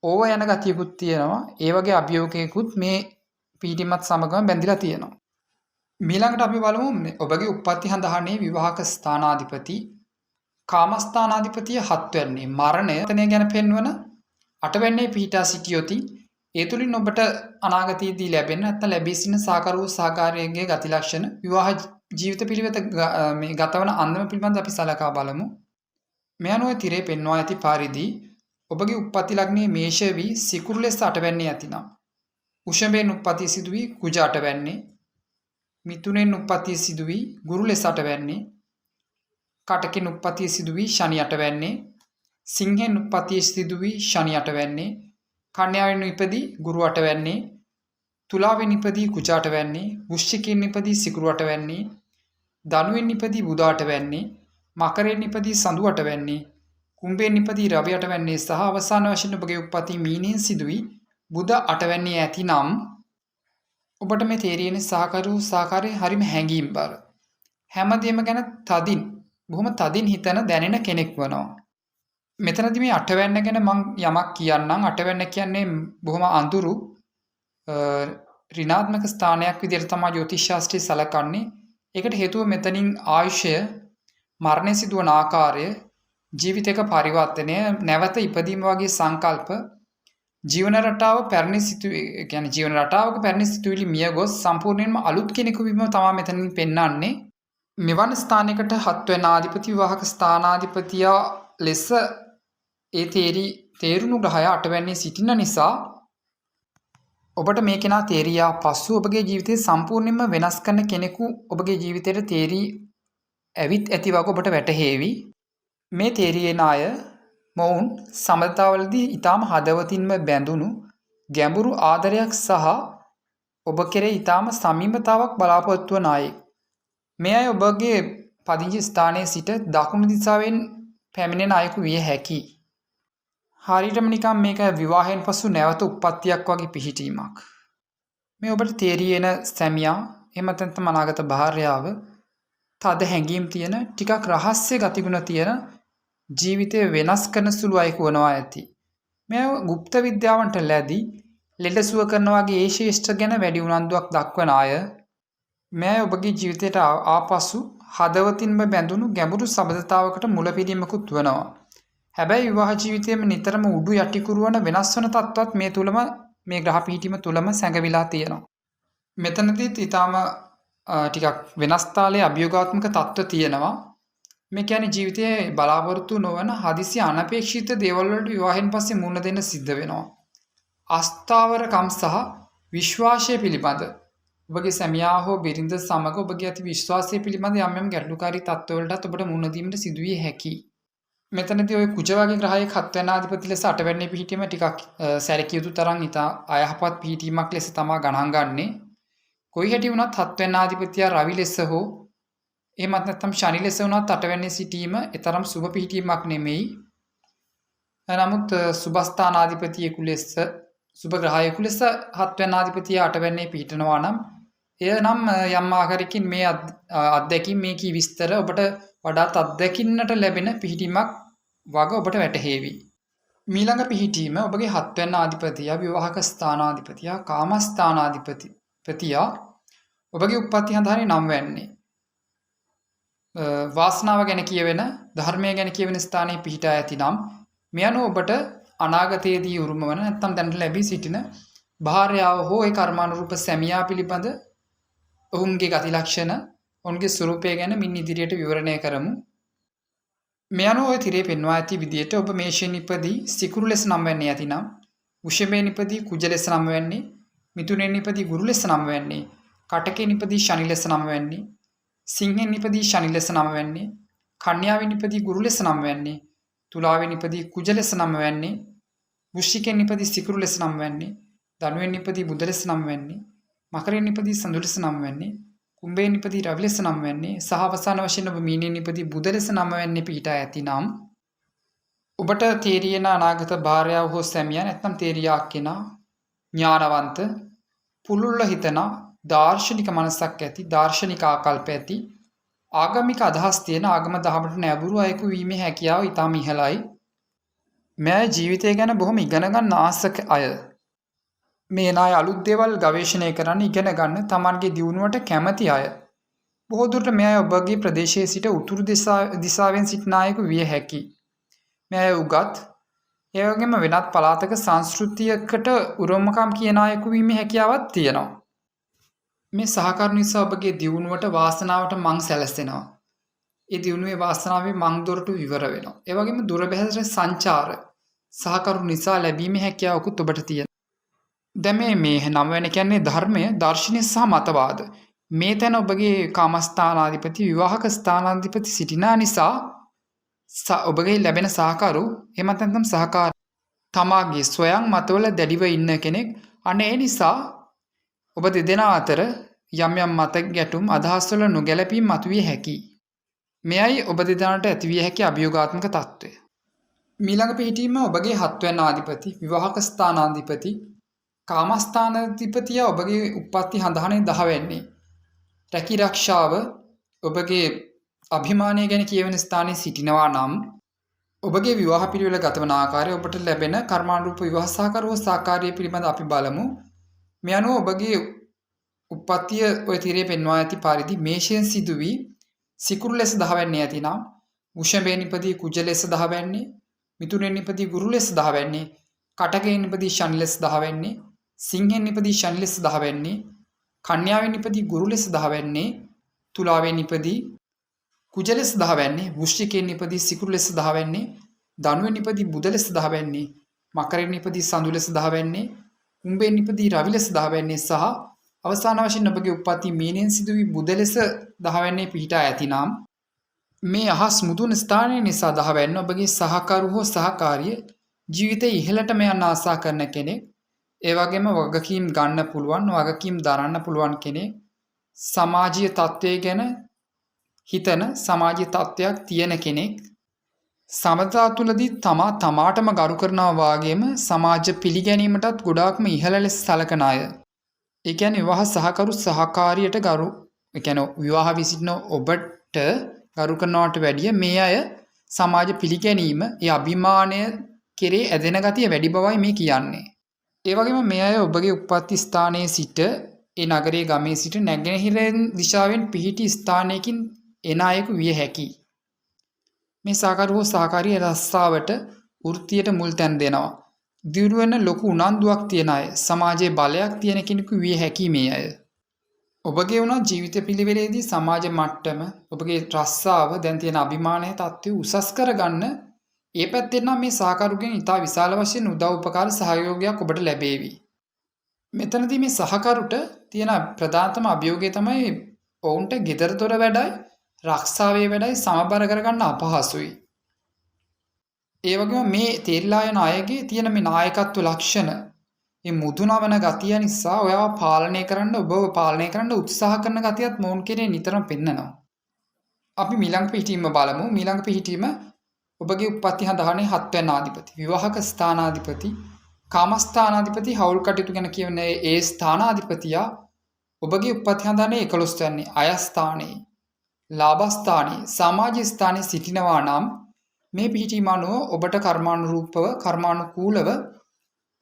ඕව යන ගතියකුත් තියෙනවා. ඒ වගේ අභියෝගයකුත් මේ පිහිටීමත් සමගම බැඳිලා තියෙනවා. මීළඟට අපි බලමු ඔබගේ උප්පත්ති හඳහනේ විවාහක ස්ථානාධිපති, කාමස්ථානාධිපතිය 7 වෙන්නේ මරණය ගැන පෙන්වන 8 වෙන්නේ පිහිටා සිටියොති ඒ තුලින් ඔබට අනාගතයේදී ලැබෙන නැත්නම් ලැබී සිටින සහකරු සහකාරියගේ ගති ලක්ෂණ, විවාහ ජීවිත පිළිවෙත මේ ගතවන අන්දම පිළිබඳ අපි සලකා බලමු. මේ අනුව තිරේ පෙන්වා ඇති පරිදි ඔබගේ උප්පත්ති ලග්නයේ මේෂ වී සිකුරු ලෙස 8 වෙන්නේ ඇතිනම්, වෘෂභයෙන් උප්පත්ති සිදු වී කුජ 8 වෙන්නේ, මිථුනෙන් උප්පත්ති සිදු වී ගුරු ලෙස 8 වෙන්නේ, කටකෙන් උප්පත්ති සිදු වී ශනි 8 වෙන්නේ, සිංහෙන් උප්පත්ති සිදු වී ශනි 8 වෙන්නේ, කන්‍යාවෙන් ඉපදී ගුරු 8 වෙන්නේ, තුලාවෙන් ඉපදී කුජ 8 වෙන්නේ, වෘශ්චිකයෙන් ඉපදී සිකුරු 8 වෙන්නේ, ධනුවෙන් ඉපදී බුධ 8 වෙන්නේ, මකරයෙන් ඉපදී සඳු 8 වෙන්නේ, කුම්භයෙන් ඉපදී රවි 8 වෙන්නේ සහ අවසාන වශයෙන් ඔබගේ උප්පත්ති මීනෙන් සිදු වී බුධ 8 වෙන්නේ ඇතිනම් ඔබට මේ තේරියෙන සහකරු සහකාරී හරිම හැඟීම්බර, හැමදේම ගැන බොහොම තදින් හිතන දැනෙන කෙනෙක් වෙනවා. මෙතනදී මේ 8 වෙන්න ගැන මම යමක් කියන්නම්. 8 වෙන්න කියන්නේ බොහොම අඳුරු ඍණාත්මක ස්ථානයක් විදිහට තමයි ජ්‍යොතිෂ ශාස්ත්‍රය සලකන්නේ. ඒකට හේතුව මෙතනින් ආයුෂය, මරණය සිදුවන ආකාරය, ජීවිතයක පරිවර්තනය, නැවත ඉපදීම වගේ සංකල්ප, ජීවන රටාවක පැරණි සිතුවිලි මිය ගොස් සම්පූර්ණයෙන්ම අලුත් කෙනෙකු වීම තමයි මෙතනින් පෙන්වන්නේ. මෙවන් ස්ථානයකට 7 වෙනි ආධිපති විවාහක ස්ථානාධිපතියා ලෙස ඒ තේරුණු ග්‍රහය 8 වෙනියේ සිටින නිසා ඔබට මේ කෙනා තේරියා පසු ඔබගේ ජීවිතය සම්පූර්ණයෙන්ම වෙනස් කරන කෙනෙකු ඔබගේ ජීවිතයට තේරී ඇවිත් ඇති වගේ ඔබට වැටහෙවි. මේ තේරියන අය මොවුන් සමතාවලදී ඊටාම හදවතින්ම බැඳුණු ගැඹුරු ආදරයක් සහ ඔබ කෙරෙහි ඊටාම සමීපතාවක් බලාපොරොත්තු වන අය. මේ අය ඔබගේ පදිංචි ස්ථානයේ සිට දකුණු දිශාවෙන් පැමිණෙන අයෙකු විය හැකියි. හරියටම නිකන් මේක විවාහයෙන් පසු නැවත උප්පත්තියක් වගේ පිහිටීමක්. මේ ඔබට තේරියෙන සැමියා, එහෙම නැත්නම් අනාගත භාර්යාව තද හැඟීම් තියෙන, ටිකක් රහස්‍ය ගතිගුණ තියෙන, ජීවිතය වෙනස් කරන සුළු අයෙකු වනවා ඇති. මෙය ගුප්ත විද්‍යාවන්ට ලැබී ලෙඩ සුව කරන වගේ ඒ ශේෂ්ත්‍ර ගැන වැඩි උනන්දුවක් දක්වන අය මෙය ඔබගේ ජීවිතයට ආපසු හදවතින්ම බැඳුණු ගැඹුරු සබඳතාවකට මුලපිරීමකුත් වනවා. හැබැයි විවාහ ජීවිතයේම නිතරම උඩු යටිකුරු වන වෙනස් වන තත්ත්වත් මේ තුලම මේ ග්‍රහ පිහිටීම තුලම සැඟවිලා තියෙනවා. මෙතනදීත් ඊටාම ටිකක් වෙනස් තාලයේ අභියෝගාත්මක තත්ත්ව තියෙනවා. මේ කියන්නේ ජීවිතයේ බලාපොරොත්තු නොවන හදිසි අනපේක්ෂිත දේවල් වලට විවාහයෙන් පස්සේ මුහුණ දෙන්න සිද්ධ වෙනවා. අස්ථාවරකම් සහ විශ්වාසය පිළිබඳ ඔබගේ සැමියා හෝ බිරිඳ සමග ඔබගේ ඇති විශ්වාසය පිළිබඳ යම් යම් ගැටලුකාරී තත්ත්වවලටත් ඔබට මුහුණ දීමට සිදු විය හැකියි. මෙතනදී ওই කුජ වගේ ග්‍රහයක හත්වැන්නාධිපති ලෙස අටවැන්නේ පිහිටීම ටිකක් සැලකිය යුතු තරම් ඉතා අයහපත් පිහිටීමක් ලෙස තමයි ගණන් ගන්නේ. කොයි හැටි වුණත් හත්වැන්නාධිපතියා රවි ලෙස හෝ එහෙමත් නැත්නම් ශනි ලෙස වුණත් අටවැන්නේ සිටීම ඊතරම් සුබ පිහිටීමක් නෙමෙයි. නමුත් සුබස්ථානාධිපතියෙකු ලෙස සුබ ග්‍රහයෙකු ලෙස හත්වැන්නාධිපතියා අටවැන්නේ පිහිටනවා නම් එය නම් යම් ආකාරයකින් මේ අත්දැකීම් මේ කී විස්තර ඔබට වඩාත් අත්දැකින්නට ලැබෙන පිහිටීමක් වග ඔබට වැටහෙවි. මීළඟ පිහිටීම ඔබගේ හත්වැන්නාධිපතියා විවාහක ස්ථානාධිපතියා කාමස්ථානාධිපතියා ඔබගේ උප්පත්ති හඳහරේ නම් වෙන්නේ. වාසනාව ගැන කියවෙන ධර්මය ගැන කියවෙන ස්ථානයේ පිහිටා ඇති නම් මේ අනුව ඔබට අනාගතයේදී උරුම වන නැත්නම් දැනට ලැබී සිටින භාර්යාව හෝ ඒ කර්මානුරූප සැමියා පිළිබඳ ඔවුන්ගේ ගති ලක්ෂණ ඔවුන්ගේ ස්වරූපය ගැන මින් ඉදිරියට විවරණය කරමු. මේ අනුව ඔය තිරේ පෙන්වා ඇති විදියට ඔබ මේෂයෙන් ඉපදී සිකුරු ලෙස නම් වෙන්නේ ඇතිනම් වෘෂභයෙන් ඉපදී කුජ ලෙස නම් වෙන්නේ මිථුනයෙන් ඉපදී ගුරු ලෙස නම් වෙන්නේ කටකයෙන් ඉපදී ශනි ලෙස නම් වෙන්නේ සිංහෙන් ඉපදී ශනි ලෙස නම් වෙන්නේ කන්‍යාවෙන් ඉපදී ගුරු ලෙස නම් වෙන්නේ තුලාවෙන් ඉපදී කුජ ලෙස නම් වෙන්නේ වෘශ්චිකයෙන් ඉපදී සිකුරු ලෙස නම් වෙන්නේ ධනුවෙන් ඉපදී බුධ ලෙස නම් වෙන්නේ මකරයෙන් ඉපදී සඳු ලෙස නම් වෙන්නේ කුම්භයෙන් ඉපදී රවි ලෙස නම් වෙන්නේ සහ අවසාන වශයෙන් ඔබ මීනයෙන් ඉපදී බුධ ලෙස නම් වෙන්නේ පිහිටා ඇතිනම් ඔබට තේරියන අනාගත භාර්යාව හෝ සැමියා නැත්නම් තේරියා කෙනා ඥානවන්ත පුලුල්ල හිතන දාර්ශනික මනසක් ඇති දාර්ශනික ආකල්ප ඇති ආගමික අදහස් තියෙන ආගම දහමට නැඹුරු අයෙකු වීමේ හැකියාව ඉතාම ඉහළයි. මේ ජීවිතය ගැන බොහොම ඉගෙන ගන්න ආසක අය. මේ නාය අලුත් දේවල් ගවේෂණය කරන්න ඉගෙන ගන්න තමන්ගේ දියුණුවට කැමති අය. බොහෝ දුරට මේ අය ඔබගේ ප්‍රදේශයේ සිට උතුරු දිසාවෙන් සිටින අයෙකු විය හැකියි. මේ අය උගත් ඒ වගේම වෙනත් පළාතක සංස්කෘතියකට උරුමකම් කියන අයෙකු වීමේ හැකියාවක් තියෙනවා. මේ සහකරු නිසා ඔබගේ දියුණුවට වාසනාවට මං සැලසෙනවා. ඒ දියුණුවේ වාසනාවේ මං දොරටු විවර වෙනවා. ඒ වගේම දුර බැහැර සංචාර සහකරු නිසා ලැබීමේ හැකියාවකුත් ඔබට තියෙනවා. දැන් මේ නම් වෙන කියන්නේ ධර්මය, දර්ශනය සහ මතවාද. මේ තැන ඔබගේ කාමස්ථානාධිපති විවාහක ස්ථානාධිපති සිටින නිසා ඔබගේ ලැබෙන සහකරු එහෙමත් නැත්නම් සහකාර තමාගේ ස්වයං මතවල දැඩිව ඉන්න කෙනෙක්. අන්න ඒ නිසා ඔබ දෙදෙනා අතර යම් යම් මත ගැටුම් අදහස්වල නොගැලපීම් මතුවිය හැකියි. මෙයයි ඔබ දෙදෙනාට ඇතිවිය හැකි අභියෝගාත්මක තත්ත්වය. මීළඟ පිහිටීම ඔබගේ හත්වැන්න ආධිපති, විවාහක ස්ථානාධිපති, කාමස්ථානාධිපතියා ඔබගේ උප්පත්ති හඳහනේ 10 වෙන්නේ. රැකී රක්ෂාව ඔබගේ අභිමානය ගැන කියවෙන ස්ථානයේ සිටිනවා නම් ඔබගේ විවාහ පිළිවෙල ගතවන ආකාරය ඔබට ලැබෙන කර්මානුරූප විවාහ සහකරුව සහකාරිය පිළිබඳ අපි බලමු. මේ අනුව ඔබගේ උප්පත්තිය ඔය තිරේ පෙන්වා ඇති පරිදි මේෂයෙන් සිදු වී සිකුරු ලෙස 10 වෙන්නේ ඇතිනම් වෘෂභයෙන් ඉපදී කුජ ලෙස 10 වෙන්නේ මිථුනෙන් ඉපදී ගුරු ලෙස 10 වෙන්නේ කටකයෙන් ඉපදී ශනි ලෙස 10 වෙන්නේ සිංහෙන් ඉපදී ශනි ලෙස 10 වෙන්නේ කන්‍යාවෙන් ඉපදී ගුරු ලෙස 10 වෙන්නේ තුලාවෙන් ඉපදී කුජ ලෙස 10 වෙන්නේ වෘශ්චිකයෙන් ඉපදී සිකුරු ලෙස 10 වෙන්නේ ධනුවෙන් ඉපදී බුධ ලෙස 10 වෙන්නේ මකරෙන් ඉපදී සඳු ලෙස 10 වෙන්නේ කුම්භයෙන් ඉපදී රවි ලෙස 10 වෙන්නේ සහ අවසාන වශයෙන් ඔබගේ උප්පත්ති මීනෙන් සිදු වී බුධ ලෙස 10 වෙන්නේ පිහිටා ඇතිනම් මේ අහස් මුදුන ස්ථානයේ නිසා 10 වෙන්න ඔබගේ සහකරු හෝ සහකාරිය ජීවිතේ ඉහළටම යන්න ආසා කරන කෙනෙක්. ඒ වගේම වගකීම් ගන්න පුළුවන්, වගකීම් දරන්න පුළුවන් කෙනෙක්. සමාජීය තත්ත්වය ගැන හිතන සමාජීය තත්ත්වයක් තියෙන කෙනෙක්. සමතා තුලදී තමාටම ගරු කරනවා වාගේම සමාජ පිළිගැනීමටත් ගොඩාක්ම ඉහළ ලෙස සලකන අය. ඒ කියන්නේ විවාහ සහකරු සහකාරියට ගරු, ඒ කියන්නේ විවාහ විසිටන ඔබට ගරු කරනවට වැඩිය මේ අය සමාජ පිළිගැනීම, ඒ අභිමානය කෙරේ ඇදෙන ගතිය වැඩි බවයි මේ කියන්නේ. ඒ වගේම මේ අය ඔබගේ උප්පත්ති ස්ථානයේ සිට ඒ නගරයේ ගමේ සිට නැගෙනහිර දිශාවෙන් පිහිටි ස්ථානයකින් එන අයෙකු විය හැකියි. මේ සහකරු හෝ සහකාරිය රස්සාවට වෘත්තියට මුල් තැන් දෙනවා. දියුණු වෙන ලොකු උනන්දුවක් තියෙන අය, සමාජයේ බලයක් තියෙන කෙනෙකු විය හැකියි මේ අය. ඔබගේ වුණා ජීවිත පිළිවෙලේදී සමාජ මට්ටම, ඔබගේ රස්සාව, දැන් තියෙන අභිමානයේ තත්ත්වය උසස් කරගන්න ඒ පැත්තෙන් නම් මේ සහකරුගෙන් ඉතා විශාල වශයෙන් උදව් උපකාර සහයෝගයක් ඔබට ලැබේවි. මෙතනදී මේ සහකරුට තියෙන ප්‍රධානතම අභියෝගය තමයි ඔවුන්ට ගෙදර දොර වැඩයි රක්ෂාවේ වැඩයි සමබර කරගන්න අපහසුයි. ඒ වගේම මේ තේරිලා යන අයගේ තියෙන මේ නායකත්ව ලක්ෂණ, මේ මුදුනවන ගතිය නිසා ඔයාව පාලනය කරන්න, ඔබව පාලනය කරන්න උත්සාහ කරන ගතියත් මොවුන් කෙරේ නිතරම පෙන්නනවා. අපි මීළඟ පිහිටීම බලමු. මීළඟ පිහිටීම ඔබගේ උප්පත්ති හඳහනේ 7 වෙනි ආධිපති, විවාහක ස්ථානාධිපති, කාමස්ථානාධිපති, හවුල් කටයුතු ගැන කියන ඒ ස්ථානාධිපතියා ඔබගේ උප්පත්ති හඳහනේ 11 වෙනි අය ස්ථානයේ, ලාභ ස්ථානයේ, සමාජ ස්ථානයේ සිටිනවා නම් මේ පිහිටීම අනුව ඔබට කර්මානුරූපව, කර්මානුකූලව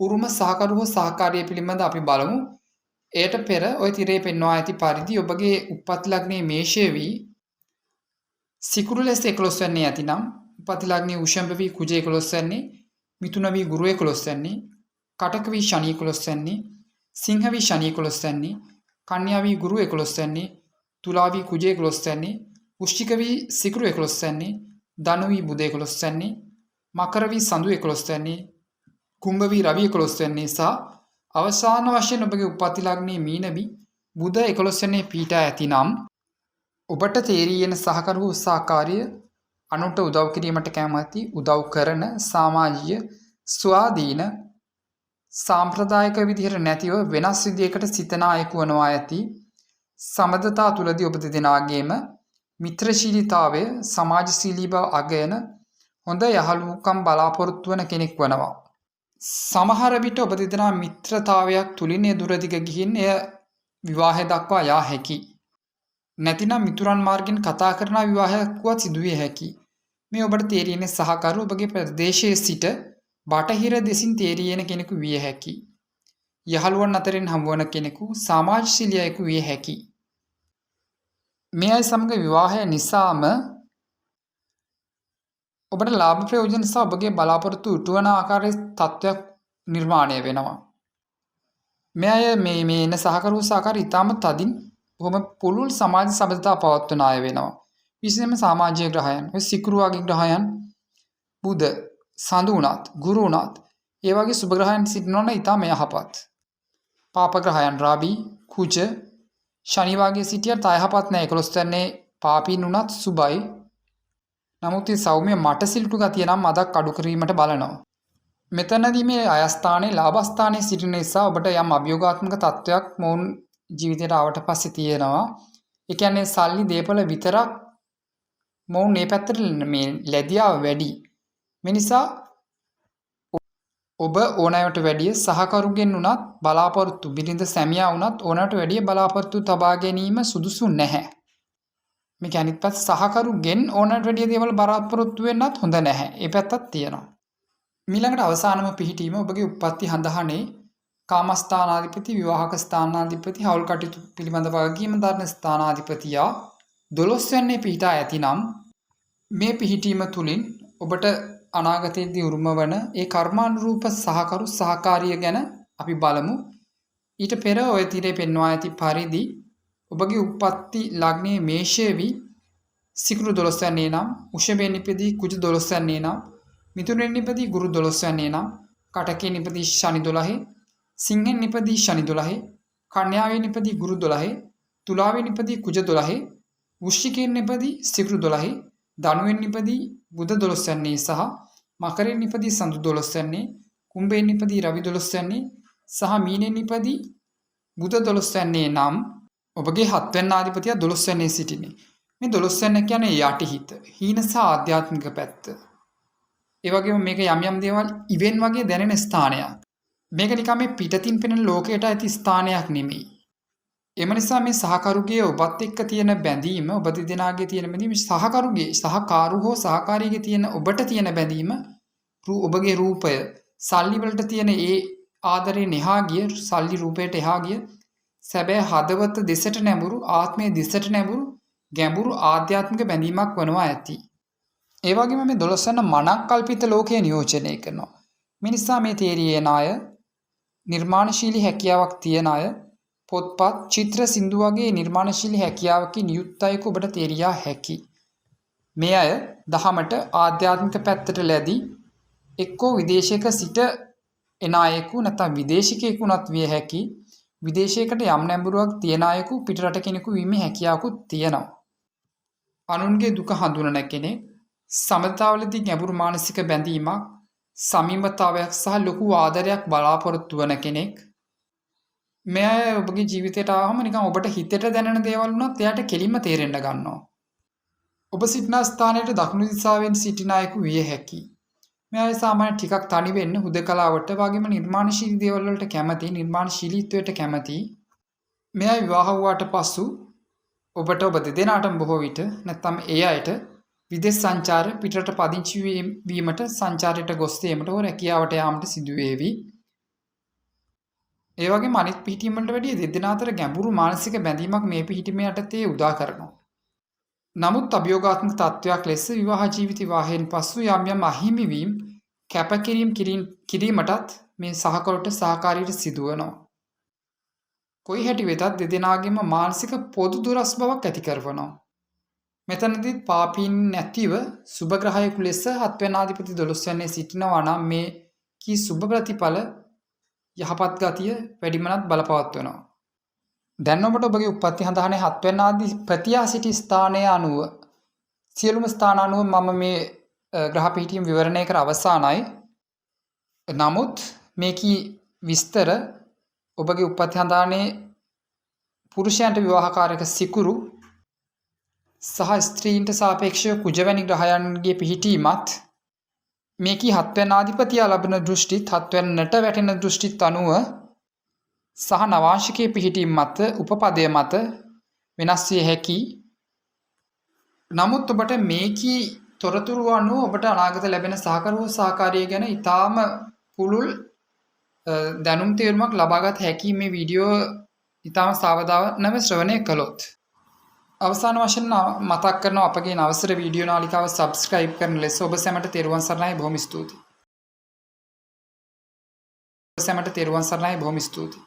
උරුම සහකරු හෝ සහකාරිය පිළිබඳ අපි බලමු. එයට පෙර ඔය තිරේ පෙන්වා ඇති පරිදි ඔබගේ උප්පත්ති ලග්නයේ මේෂය වී සිකුරු ලෙස 11 වෙනි ඇතිනම්, උප්පත්ති ලග්නයේ උෂම්භ වී කුජ 11 වෙනි, මිථුන වී ගුරු 11 වෙනි, කටක වී ශනි 11 වෙනි, සිංහ වී ශනි 11 වෙනි, කන්‍යා වී ගුරු 11 වෙනි, තුලා වී කුජ 11 වෙනි, වෘශ්චික වී සිකුරු 11 වෙනි, ධනු වී බුධ 11 වෙනි, මකර වී සඳු 11 වෙනි, කුම්භ වී රවි 11 වෙනි සහ අවසාන වශයෙන් ඔබගේ උප්පත්ති ලග්නයේ මීන වී බුධ 11 වෙනි පීඨා ඇතිනම් ඔබට තේරී යන සහකරු සහකාරිය අනුන්ට උදව් කිරීමට කැමැති, උදව් කරන, සමාජීය, ස්වාධීන, සාම්ප්‍රදායික විදිහට නැතිව වෙනස් විදිහකට සිතන අයෙකු වනවා ඇති. සමදතා තුලදී ඔබ දෙදෙනාගේම මිත්‍රශීලීතාවය, සමාජශීලී බව අගයන හොඳ යහළුකම් බලාපොරොත්තු වන කෙනෙක් වනවා. සමහර විට ඔබ දෙදෙනා මිත්‍රතාවයක් තුලින් ඒ දුරදිග ගිහින් එය විවාහය දක්වා යා හැකියි. නැතිනම් මිතුරන් මාර්ගෙන් කතා කරන විවාහයක්වත් සිදුවිය හැකියි. මේ ඔබට තේරෙන සහකරු ඔබගේ ප්‍රදේශයේ සිට බටහිර දෙසින් තේරියන කෙනෙකු විය හැකියි. යහළුවන් අතරින් හමුවන කෙනෙකු, සමාජශීලී අයෙකු විය හැකියි. මේ අය සමග විවාහය නිසාම ඔබට ලාභ ප්‍රයෝජන සහ ඔබගේ බලාපොරොත්තු ඉටුවන ආකාරයේ තත්ත්වයක් නිර්මාණය වෙනවා. මේ අය මේ එන සහකරු සහකාරී ඉතාම තදින් බොහොම පුළුල් සමාජ සබඳතා පවත්වන අය වෙනවා. විශේෂයෙන්ම සමාජීය ග්‍රහයන්, ඔය සිකුරු වගේ ග්‍රහයන්, බුධ, සඳු උනත්, ගුරු උනත්, ඒ වගේ සුබ ග්‍රහයන් සිටිනවා නම් ඉතාම යහපත්. පාප ග්‍රහයන් රවි, කුජ, ශනි වගේ සිටියත් අයහපත් නැහැ. 11 වෙනි පාපීන් උනත් සුබයි. නමුත් මේ සෞම්‍ය මටසිල්ටු ගතිය නම් අදක් අඩු කිරීමට බලනවා. මෙතනදී මේ අයස්ථානයේ ලාභස්ථානයේ සිටින නිසා ඔබට යම් අභියෝගාත්මක තත්වයක් මොවුන් ජීවිතයට ආවට පස්සේ තියෙනවා. ඒ කියන්නේ සල්ලි දේපල විතරක් මොවුන් මේ පැත්තට මේ ලැබියාව වැඩි. මේ නිසා ඔබ ඕනෑමට වැඩිය සහකරුගෙන් උනත් බලාපොරොත්තු, බිරිඳ සැමියා උනත් ඕනෑමට වැඩිය බලාපොරොත්තු තබා ගැනීම සුදුසු නැහැ. මේක අනිත් පැත්ත සහකරුගෙන් ඕනෑමට වැඩිය දේවල් බලාපොරොත්තු වෙන්නත් හොඳ නැහැ. ඒ පැත්තක් තියෙනවා. ඊළඟට අවසානම පිහිටීම ඔබගේ උප්පත්ති හඳහනේ කාමස්ථානාධිපති, විවාහක ස්ථානාධිපති, හවුල් කටයුතු පිළිබඳ වගකීම් දරන ස්ථානාධිපතියා 12 වෙනි පිහිටා ඇතිනම් මේ පිහිටීම තුලින් ඔබට අනාගතයේදී උරුම වන ඒ කර්මානුරූප සහකරු සහකාරිය ගැන අපි බලමු. ඊට පෙර ඔය තිරේ පෙන්වා ඇති පරිදි ඔබගේ උප්පත්ති ලග්නයේ මේෂය වී සිකුරු 12 වෙනි නම්, උෂභයෙන් නිපදී කුජ 12 වෙනි නම්, මිථුනෙන් නිපදී ගුරු 12 වෙනි නම්, කටකයෙන් නිපදී ශනි 12, සිංහෙන් නිපදී ශනි 12, කන්‍යාවෙන් නිපදී ගුරු 12, තුලාවෙන් නිපදී කුජ 12, වෘශ්චිකයෙන් නිපදී සිකුරු 12, ධනුවෙන් නිපදී බුධ 12 වෙනි සහ මකරයෙන් නිපදී සඳු 12 වෙනි, කුම්භයෙන් නිපදී රවි 12 වෙනි සහ මීනෙන් නිපදී බුධ 12 වෙනි නම් ඔබගේ 7 වෙනි ආධිපතියා 12 වෙනි සිටිනේ. මේ 12 වෙනි කියන්නේ යටිහිත, හීන සහ ආධ්‍යාත්මික පැත්ත. ඒ වගේම මේක යම් දේවල් ඉවෙන් වගේ දැනෙන ස්ථානයක්. මේක නිකන් මේ පිටතින් පෙනෙන ලෝකයට ඇති ස්ථානයක් නෙමෙයි. එම නිසා මේ සහකරුගේ ඔබත් එක්ක තියෙන බැඳීම ඔබ දෙදෙනාගේ තියෙන බැඳීම සහකරුගේ සහකාරු හෝ සහකාරියගේ තියෙන ඔබට තියෙන බැඳීම ඔබගේ රූපය සල්ලි වලට තියෙන ඒ ආදරේ නෙහා ගිය සල්ලි රූපයට එහා ගිය සැබෑ හදවත දෙසට නැඹුරු ආත්මයේ දෙසට නැඹුරු ගැඹුරු ආධ්‍යාත්මික බැඳීමක් වනවා ඇති. ඒ වගේම මේ 12 වන මනක් කල්පිත ලෝකය නියෝජනය කරනවා. මේ නිසා මේ තේරියේ ණය නිර්මාණශීලී හැකියාවක් තියන අය පොත්පත් චිත්‍ර සින්දු වගේ නිර්මාණශීලී හැකියාවකින් යුක්ත අයෙකු ඔබට තේරියා හැකි. මේ අය දහමට ආධ්‍යාත්මික පැත්තට ලැබී එක්කෝ විදේශයක සිට එන අයෙකු නැත්නම් විදේශිකයෙකුණත් විය හැකි. විදේශයකට යම් නැඹුරුවක් තියන අයෙකු පිටරට කෙනෙකු වීමේ හැකියාවකුත් තියෙනවා. අනුන්ගේ දුක හඳුනන කෙනෙක් සමතාවලදී ගැඹුරු මානසික බැඳීමක් සමීපතාවයක් සහ ලොකු ආදරයක් බලාපොරොත්තු වන කෙනෙක්. මේ අය ඔබගේ ජීවිතයට ආවම නිකන් ඔබට හිතට දැනෙන දේවල් වුණත් එයාට කෙලින්ම තේරෙන්න ගන්නවා. ඔබ සිටින ස්ථානයේ දකුණු දිශාවෙන් සිටින අයෙකු විය හැකියි. මේ අය සාමාන්‍ය ටිකක් තනි වෙන්න හුදකලාවට වගේම නිර්මාණශීලී දේවල් වලට කැමති නිර්මාණශීලීත්වයට කැමති. මේ අය විවාහ වුණාට පසු ඔබට ඔබ දෙදෙනාටම බොහෝ විට නැත්නම් ඒ අයට විදේශ සංචාර පිටරට පදිංචි වීමට සංචාරයට ගොස් ඒමට හෝ රැකියාවට යාමට සිදු වේවි. ඒ වගේම අනිත් පිහිටීම් වලට වැඩිය දෙදෙනා අතර ගැඹුරු මානසික බැඳීමක් මේ පිහිටීම යටතේ උදා කරනවා. නමුත් අභියෝගාත්මක තත්වයක් ලෙස විවාහ ජීවිත විවාහයෙන් පසු යම් යම් අහිමි වීම කැපකිරීම කිරීමටත් මේ සහකරුට සහකාරියට සිදුවනවා. කොයි හැටි වෙතත් දෙදෙනාගේම මානසික පොදු දුරස් බවක් ඇති කරනවා. මෙතනදී පාපීන් නැතිව සුබ ග්‍රහයෙකු ලෙස 7 වෙනි ආධිපති 12 වෙනියේ සිටිනවා නම් මේ කී සුබ ප්‍රතිඵල යහපත් ගතිය වැඩිමනත් බලපවත්වනවා. දැන් ඔබට ඔබගේ උප්පත්ති හඳහනේ 7 වෙනි ආධිපතියා සිටි ස්ථානය අනුව සියලුම ස්ථාන අනුව මම මේ ග්‍රහ පිහිටීම් විවරණය කර අවසానයි. නමුත් මේකී විස්තර ඔබගේ උප්පත්ති හඳහනේ පුරුෂයන්ට විවාහකාරක සිකුරු සහ ස්ත්‍රීන්ට සාපේක්ෂව කුජ වැනි ග්‍රහයන්ගේ පිහිටීමත් මේකී 7 වෙනි ආධිපතියා ලබන දෘෂ්ටිත් 7 වෙනිට වැටෙන දෘෂ්ටිත් අනුව සහ නවාංශිකයේ පිහිටීම් මත උපපදය මත වෙනස් විය හැකි. නමුත් ඔබට මේකී තොරතුරු අනුව ඔබට අනාගත ලැබෙන සහකරු සහකාරිය ගැන ඊටාම පුළුල් දැනුම් තේරුමක් ලබාගත හැකි මේ වීඩියෝ ඊටාම සාවධානව ශ්‍රවණය කළොත්. අවසාන වශයෙන් මතක් කරන අපගේ නවසර වීඩියෝ නාලිකාව සබ්ස්ක්‍රයිබ් කරන ලෙස ඔබ සැමට තෙරුවන් සරණයි. බොහොම ස්තුතියි. ඔබ සැමට තෙරුවන් සරණයි. බොහොම ස්තුතියි.